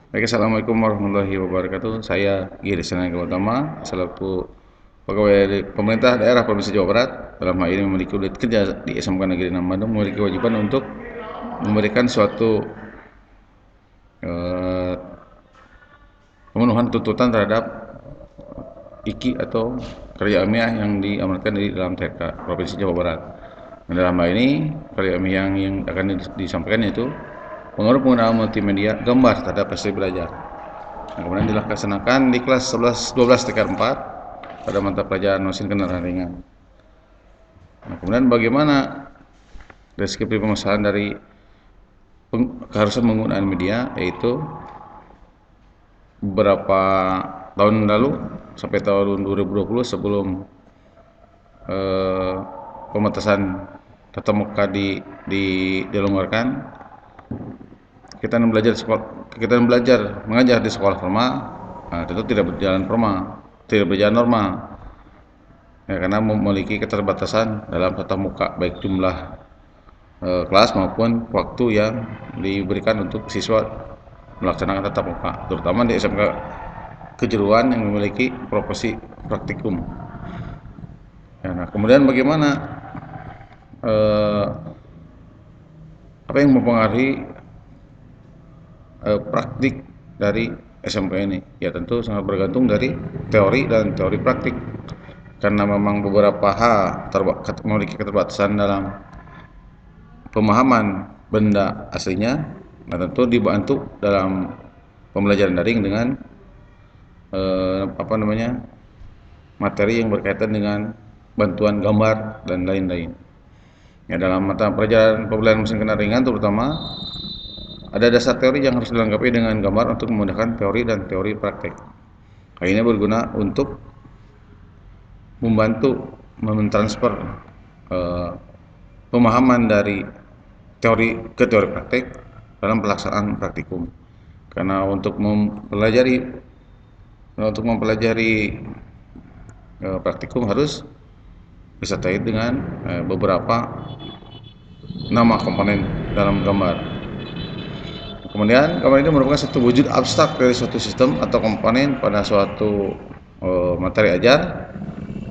Baik, Assalamualaikum warahmatullahi wabarakatuh. Saya Giri Senang Utama, selaku pegawai pemerintah daerah Provinsi Jawa Barat. Dalam hal ini memiliki unit kerja di SMK Negeri 6 Bandung, memiliki kewajiban untuk memberikan suatu eh, pemenuhan tuntutan terhadap IKI atau kerja ilmiah yang diamanatkan di dalam TK Provinsi Jawa Barat. Nah, dalam hal ini kerja ilmiah yang akan disampaikan yaitu pengaruh penggunaan multimedia gambar terhadap prestasi belajar. Nah, kemudian dilaksanakan di kelas 11 12 TK 4 pada mata pelajaran mesin kendaraan ringan. Nah, kemudian bagaimana deskripsi permasalahan dari keharusan penggunaan media, yaitu beberapa tahun lalu sampai tahun 2020 sebelum eh, pembatasan tatap muka dilonggarkan, kita belajar mengajar di sekolah formal, nah, tentu tidak berjalan normal, ya, karena memiliki keterbatasan dalam tatap muka, baik jumlah kelas maupun waktu yang diberikan untuk siswa melaksanakan tatap muka, terutama di SMK kejuruan yang memiliki profesi praktikum. Ya, nah, kemudian bagaimana eh, apa yang mempengaruhi praktik dari SMK ini? Ya, tentu sangat bergantung dari teori dan teori praktik, karena memang beberapa hal memiliki keterbatasan dalam pemahaman benda aslinya. Nah, tentu dibantu dalam pembelajaran daring dengan apa namanya, materi yang berkaitan dengan bantuan gambar dan lain-lain. Ya, dalam mata pembelajaran mesin kendaraan ringan terutama ada dasar teori yang harus dilengkapi dengan gambar untuk memudahkan teori dan teori praktek. Hal ini berguna untuk membantu mentransfer eh, pemahaman dari teori ke teori praktek dalam pelaksanaan praktikum. Karena untuk mempelajari praktikum harus disertai dengan beberapa nama komponen dalam gambar. Kemudian, gambar ini merupakan satu wujud abstrak dari suatu sistem atau komponen pada suatu materi ajar,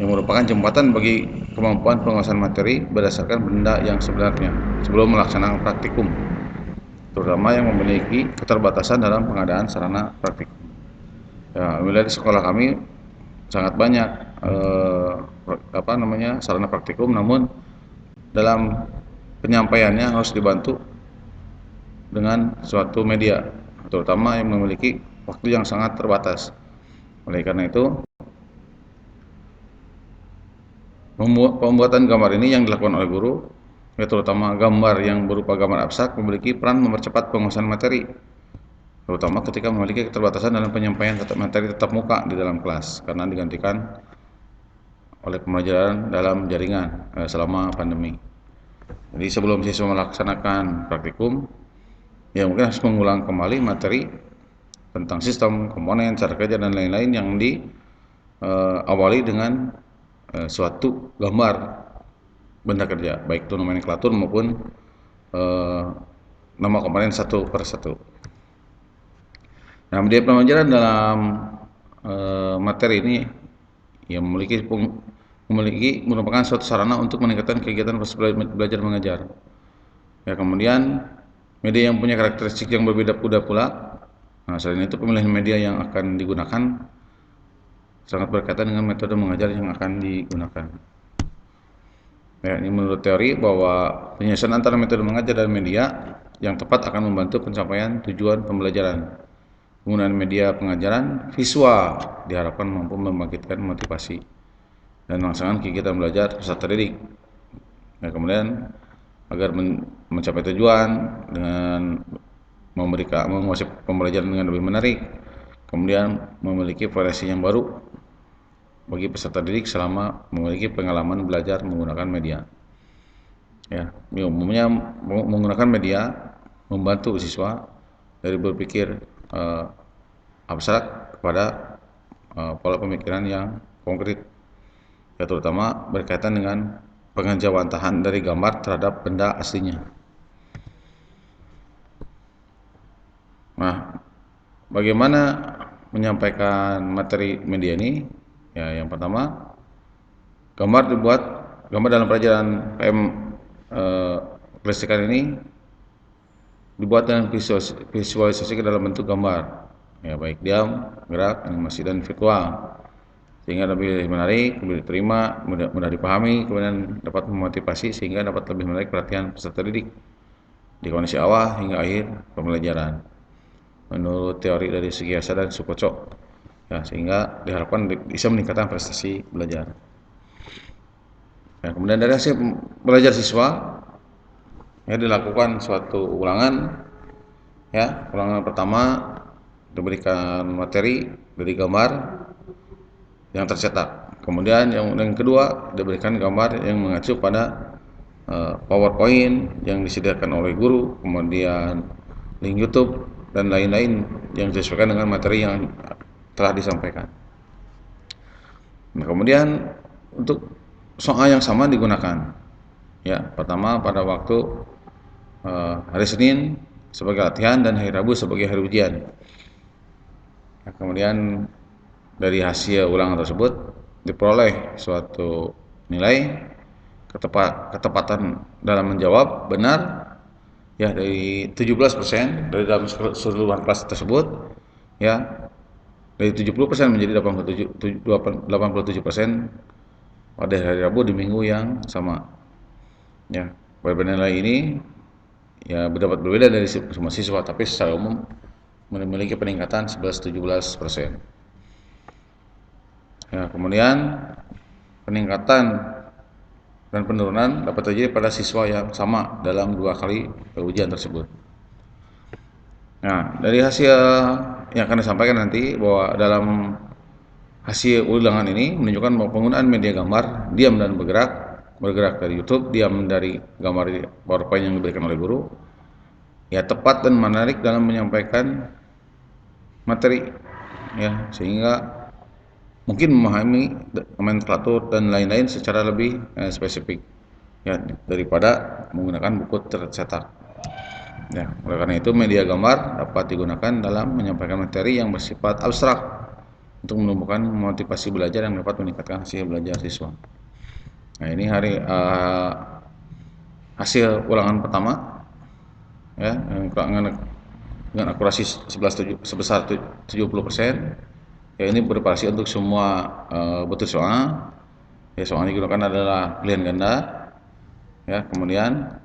yang merupakan jembatan bagi kemampuan penguasaan materi berdasarkan benda yang sebenarnya sebelum melaksanakan praktikum, terutama yang memiliki keterbatasan dalam pengadaan sarana praktikum. Ya, wilayah di sekolah kami sangat banyak sarana praktikum, namun dalam penyampaiannya harus dibantu dengan suatu media, terutama yang memiliki waktu yang sangat terbatas. Oleh karena itu, pembuatan gambar ini yang dilakukan oleh guru, ya, terutama gambar yang berupa gambar abstrak, memiliki peran mempercepat penguasaan materi, terutama ketika memiliki keterbatasan dalam penyampaian materi tatap muka di dalam kelas, karena digantikan oleh pembelajaran dalam jaringan selama pandemi. Jadi sebelum siswa melaksanakan praktikum, ya mungkin harus mengulang kembali materi tentang sistem, komponen, cara kerja, dan lain-lain yang diawali dengan suatu gambar benda kerja, baik itu nomenklatur maupun eh, nama komponen satu per satu. Nah, media pembelajaran dalam materi ini yang merupakan suatu sarana untuk meningkatkan kegiatan proses belajar mengajar. Ya, kemudian media yang punya karakteristik yang berbeda pula. Nah, selain itu pemilihan media yang akan digunakan sangat berkaitan dengan metode mengajar yang akan digunakan. Ya, ini menurut teori bahwa penyelesaian antara metode mengajar dan media yang tepat akan membantu pencapaian tujuan pembelajaran. Penggunaan media pengajaran visual diharapkan mampu membangkitkan motivasi dan melaksanakan kegiatan belajar peserta didik. Nah, kemudian agar mencapai tujuan dengan menguasai pembelajaran dengan lebih menarik, kemudian memiliki variasi yang baru bagi peserta didik selama memiliki pengalaman belajar menggunakan media. Ya, umumnya menggunakan media membantu siswa dari berpikir abstrak kepada pola pemikiran yang konkret, ya, terutama berkaitan dengan pengejawantahan dari gambar terhadap benda aslinya. Nah, bagaimana menyampaikan materi media ini? Ya, yang pertama, gambar dalam pelajaran PM kelistrikan ini dibuat dengan visualisasi ke dalam bentuk gambar, ya baik diam, gerak, animasi dan virtual, sehingga lebih menarik, lebih diterima, mudah dipahami, kemudian dapat memotivasi sehingga dapat lebih menarik perhatian peserta didik di kondisi awal hingga akhir pembelajaran. Menurut teori dari Sugiarsa dan Sukoco, ya, sehingga diharapkan bisa meningkatkan prestasi belajar. Ya, kemudian dari hasil belajar siswa, ya dilakukan suatu ulangan. Ya, ulangan pertama diberikan materi dari gambar yang tercetak. Kemudian yang kedua diberikan gambar yang mengacu pada PowerPoint yang disediakan oleh guru, kemudian link YouTube dan lain-lain yang disesuaikan dengan materi yang telah disampaikan. Nah, kemudian untuk soal yang sama digunakan. Ya, pertama pada waktu hari Senin sebagai latihan dan hari Rabu sebagai hari ujian. Nah, kemudian dari hasil ulangan tersebut diperoleh suatu nilai ketepatan dalam menjawab benar, ya, dari 17% dari dalam keseluruhan kelas tersebut, ya, dari 70% menjadi 87% pada hari Rabu di minggu yang sama. Ya, perbedaan nilai ini ya dapat berbeda dari semua siswa, tapi secara umum memiliki peningkatan 11-17%. Ya, kemudian peningkatan dan penurunan dapat terjadi pada siswa yang sama dalam 2 kali ujian tersebut. Nah, dari hasil yang akan disampaikan nanti bahwa dalam hasil ulangan ini menunjukkan bahwa penggunaan media gambar diam dan bergerak dari YouTube, diam dari gambar PowerPoint yang diberikan oleh guru, ya tepat dan menarik dalam menyampaikan materi, ya, sehingga mungkin memahami nomenklatur dan lain-lain secara lebih spesifik, ya, daripada menggunakan buku tercetak. Ya, oleh karena itu media gambar dapat digunakan dalam menyampaikan materi yang bersifat abstrak untuk menumbuhkan motivasi belajar yang dapat meningkatkan hasil belajar siswa. Nah, ini hasil ulangan pertama, ya, dengan akurasi sebesar 70%. Ya, ini bervariasi untuk semua bentuk soal. Ya, soal yang digunakan adalah pilihan ganda. Ya, kemudian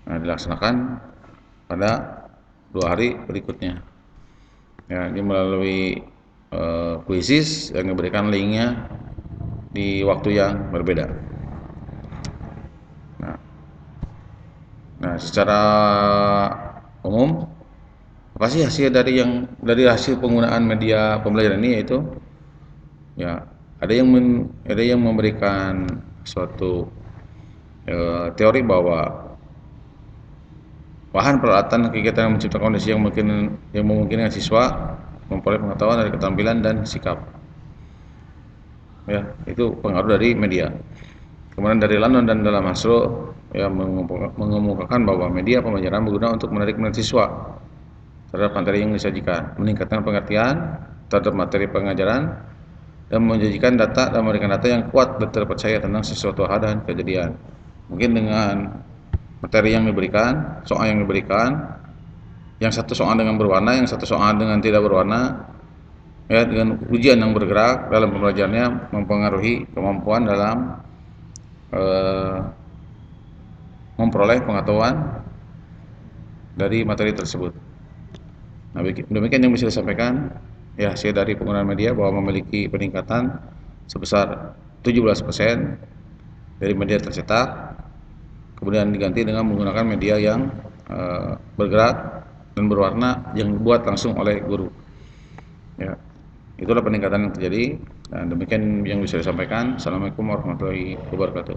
dilaksanakan pada 2 hari berikutnya. Ya, ini melalui kuisis yang diberikan linknya di waktu yang berbeda. Nah, secara umum apa sih hasil dari hasil penggunaan media pembelajaran ini, yaitu ya ada yang memberikan suatu teori bahwa bahan peralatan kegiatan yang menciptakan kondisi yang memungkinkan siswa memperoleh pengetahuan dari keterampilan dan sikap. Ya, itu pengaruh dari media. Kemudian dari London dan dalam Hasro, ya, mengemukakan bahwa media pembelajaran berguna untuk menarik minat siswa terhadap materi yang disajikan, meningkatkan pengertian terhadap materi pengajaran, dan menjanjikan data dan memberikan data yang kuat dan terpercaya tentang sesuatu hal dan kejadian. Mungkin dengan materi yang diberikan, soal yang diberikan, yang satu soal dengan berwarna, yang satu soal dengan tidak berwarna, ya, dengan ujian yang bergerak dalam pembelajarannya mempengaruhi kemampuan dalam memperoleh pengetahuan dari materi tersebut. Nah, demikian yang bisa disampaikan, ya, hasil dari penggunaan media bahwa memiliki peningkatan sebesar 17% dari media tercetak, kemudian diganti dengan menggunakan media yang bergerak dan berwarna yang dibuat langsung oleh guru. Ya, itulah peningkatan yang terjadi. Dan demikian yang bisa disampaikan. Assalamualaikum warahmatullahi wabarakatuh.